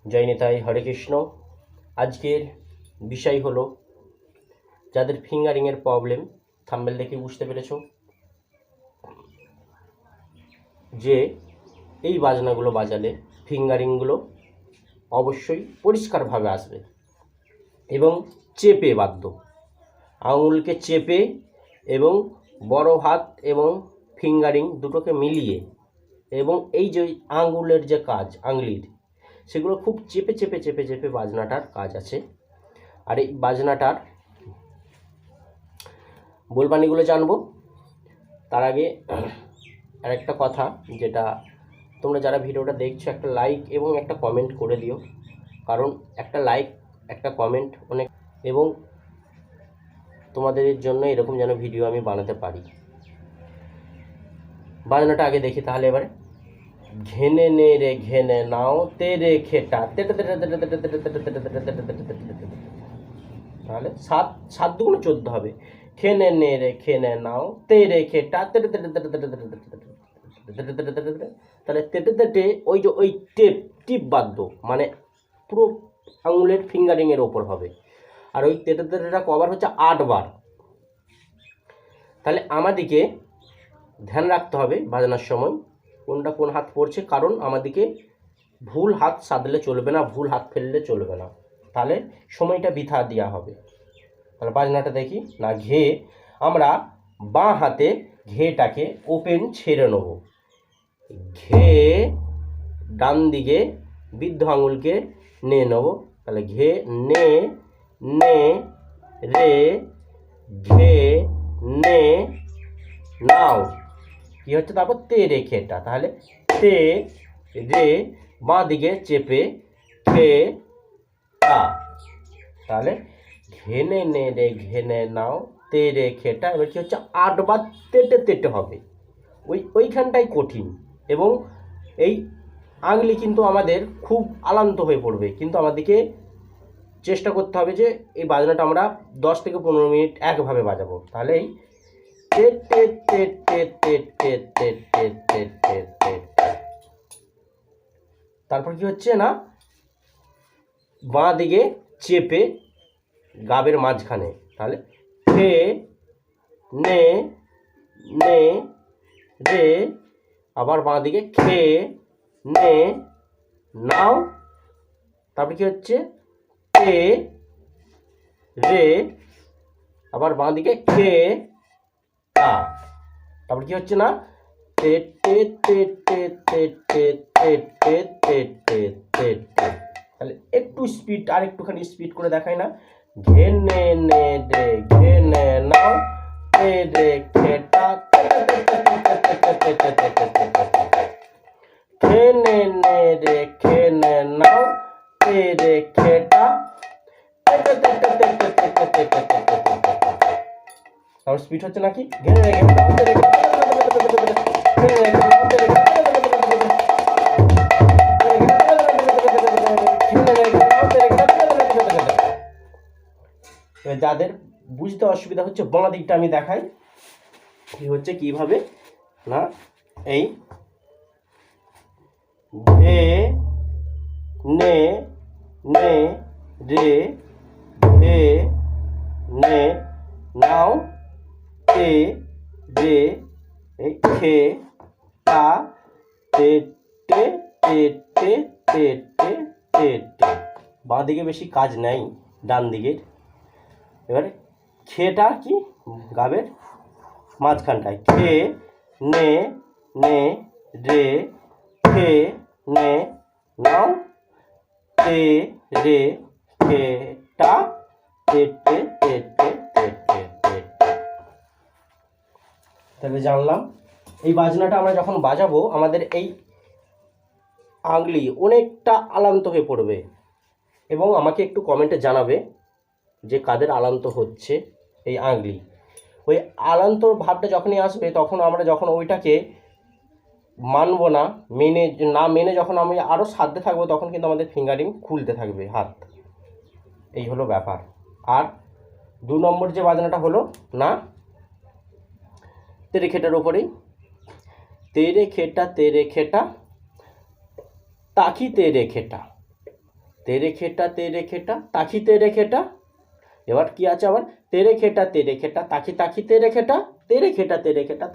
জয় নিতাই, হরে কৃষ্ণ। আজকের বিষয় হলো যাদের ফিঙ্গারিংয়ের প্রবলেম। থাম্বনেল দেখে বুঝতে পেরেছো যে এই বাজনাগুলো বাজালে ফিঙ্গারিংগুলো অবশ্যই পরিষ্কারভাবে আসবে এবং চেপে বাদ্য, আঙুলকে চেপে এবং বড় হাত এবং ফিঙ্গারিং দুটোকে মিলিয়ে, এবং এই যে আঙুলের যে কাজ আঙুলির, সেগুলো খুব চেপে চেপে চেপে চেপে বাজনাটার কাজ আছে। আর এই বাজনাটার বলবানিগুলো জানবো। তার আগে আর একটা কথা, যেটা তোমরা যারা ভিডিওটা দেখছো একটা লাইক এবং একটা কমেন্ট করে দিও, কারণ একটা লাইক একটা কমেন্ট অনেক, এবং তোমাদের জন্য এরকম যেন ভিডিও আমি বানাতে পারি। বাজনাটা আগে দেখি তাহলে। এবারে ঘেনে নে রে ঘেনে নাও তেরে খেটা, তাহলে সাত সাত দুগুণ 14 হবে। খেনে নে রে খেনে নাও তেরে খেটা, তাহলে তেটে তেটে ওই যে ওই টিপ বাদ্য, মানে পুরো আঙুলের ফিঙ্গারিংয়ের ওপর হবে। আর ওই তেটে তেটেটা কবার হচ্ছে 8 বার। তাহলে আমাদেরকে ধ্যান রাখতে হবে বাজানোর সময় কোনটা কোন হাত পড়ছে, কারণ আমাদেরকে ভুল হাত সাধলে চলবে না, ভুল হাত ফেললে চলবে না, তাহলে সময়টা বৃথা দেওয়া হবে। তাহলে বাজনাটা দেখি না। ঘে, আমরা বাঁ হাতে ঘেটাকে ওপেন ছেড়ে নেব। ঘে, ডান দিকে বৃদ্ধ আঙুলকে নে নেব। তাহলে ঘে নে নে রে ঘে নে নাও, কি হচ্ছে তারপর তে রে খেটা। তাহলে তে রে, বাঁ দিকে চেপে খে টা, তাহলে ঘেনে নে রে ঘেনে নাও তে রে খেটা। এবার কি হচ্ছে 8 বার তেটে তেটে হবে। ওইখানটাই কঠিন, এবং এই আঙুলি কিন্তু আমাদের খুব আলান্ত হয়ে পড়বে, কিন্তু আমাদেরকে চেষ্টা করতে হবে যে এই বাজনাটা আমরা 10 থেকে 15 মিনিট একভাবে বাজাবো। তাহলে এই তারপর কি হচ্ছে না, বাঁ দিকে চেপে গাবের মাঝখানে, তাহলে খে নে নে রে, আবার বাঁ দিকে খে নে নাও, তারপর কি হচ্ছে তে রে, আবার বাঁ দিকে খে টা, তারপর কি হচ্ছে না তে তে তে তে তে তে তে তে তে তে তে তে। তাহলে একটু স্পিড, আর একটুখানি স্পিড করে দেখাই না। ঘেনে নে রে ঘেনে নাও তে রে খেটা, ঘেনে নে রে ঘেনে নাও তে রে খেটা। আর স্পিড হচ্ছে নাকি ঘেনে রে ঘেনে নাও তে রে যাদের বুঝতে অসুবিধা হচ্ছে বাঁ দিকটা আমি দেখাই কি হচ্ছে কিভাবে না। এই ঘে নে নে রে ঘে নে নাও তে রে খে টা তে টে তে টে তে টে তে টে। বাঁ দিকে বেশি কাজ নেই, ডান দিকের। এবারে খেটা কি গাবের মাঝখানটায়, খে নে নে রে খে নে নাও তে রে খে টা তে টে তে টে তে টে তে টে। তাহলে জানলাম এই বাজনাটা আমরা যখন বাজাবো আমাদের এই আঙুলি অনেকটা আলান্ত হয়ে পড়বে, এবং আমাকে একটু কমেন্টে জানাবে যে কাদের আলান্ত হচ্ছে এই আঙুলি। ওই আলান্তর ভাবটা যখনই আসবে তখন আমরা যখন ওইটাকে মানবো না, মেনে যখন আমি আরও সাধতে থাকবো, তখন কিন্তু আমাদের ফিঙ্গারিং খুলতে থাকবে হাত। এই হলো ব্যাপার। আর 2 নম্বর যে বাজনাটা হলো না তেরে খেটার ওপরেই, তেরে খেটা তাকি তেরে খেটা, তেরে খেটা তাকি তেরে খেটা। এবার কি আছে আবার তেরে খেটা তাকি তাকি তেরে খেটা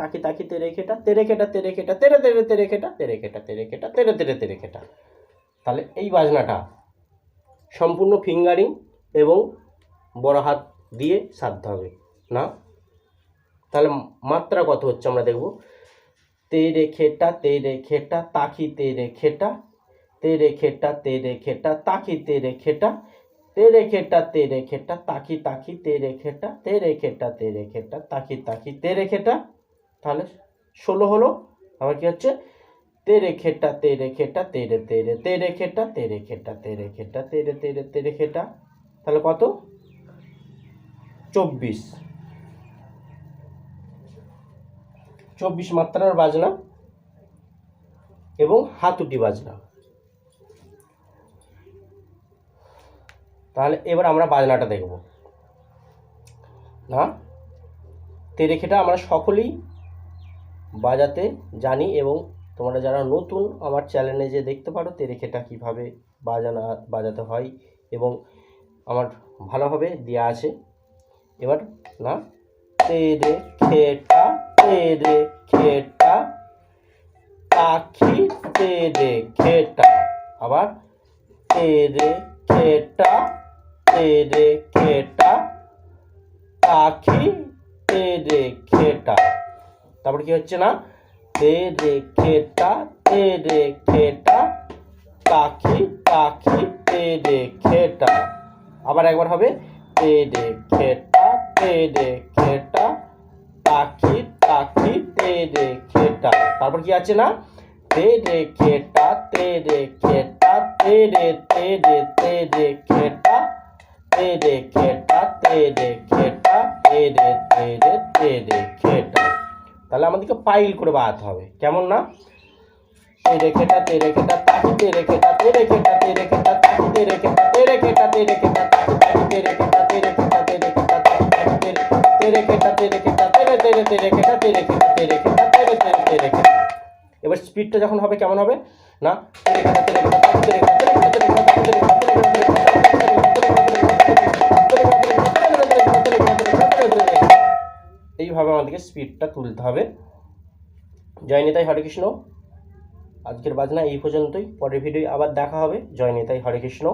তাকি তাকি তেরে খেটা তেরে খেটা তেরে খেটা তেরে খেটা। তাহলে এই বাজনাটা সম্পূর্ণ ফিঙ্গারিং এবং বড় হাত দিয়ে সাধতে হবে না। তাহলে মাত্রা কত হচ্ছে আমরা দেখব। তেরে খেটা তাকি তেরে খেটা তাকি তেরে খেটা তাকি তাকি তেরে খেটা তাকি তাকি তেরে খেটা। তাহলে 16 হলো। আবার কি হচ্ছে তেরে খেটা তেরে খেটা তাহলে কত 24 মাত্রার বাজনা এবং হাতুটি বাজনা। তাহলে এবার আমরা বাজনাটা দেখব না। তেরে খেটা আমরা সকলেই বাজাতে জানি এবং তোমরা যারা নতুন আমার চ্যানেলে যে দেখতে পারো তেরে খেটা কীভাবে বাজাতে হয় এবং আমার ভালোভাবে দেওয়া আছে। এবার না তেরে খেটা তাকি তেরে খেটা। আবার তেরে খেটা তাকি তেরে খেটা। তারপর কি হচ্ছে না তেরে খেটা তাকি তাকি তেরে খেটা। আবার একবার হবে তেরে খেটা তাকি তাকি তেরে খেটা। তারপর কি আছে না তেরে খেটা তেরে খেটা তাহলে আমাদেরকে পাইল করে বাজাতে হবে। কেমন না তেরে খেটা তাকি তেরে খেটা তাকি তেরে খেটা এবার স্পিডটা যখন হবে কেমন হবে না এইভাবে আমাদেরকে স্পিডটা তুলতে হবে। জয় নিতাই হরে কৃষ্ণ। আজকের বাজনা এই পর্যন্তই। পরের ভিডিও আবার দেখা হবে। জয় নিতাই হরে কৃষ্ণ।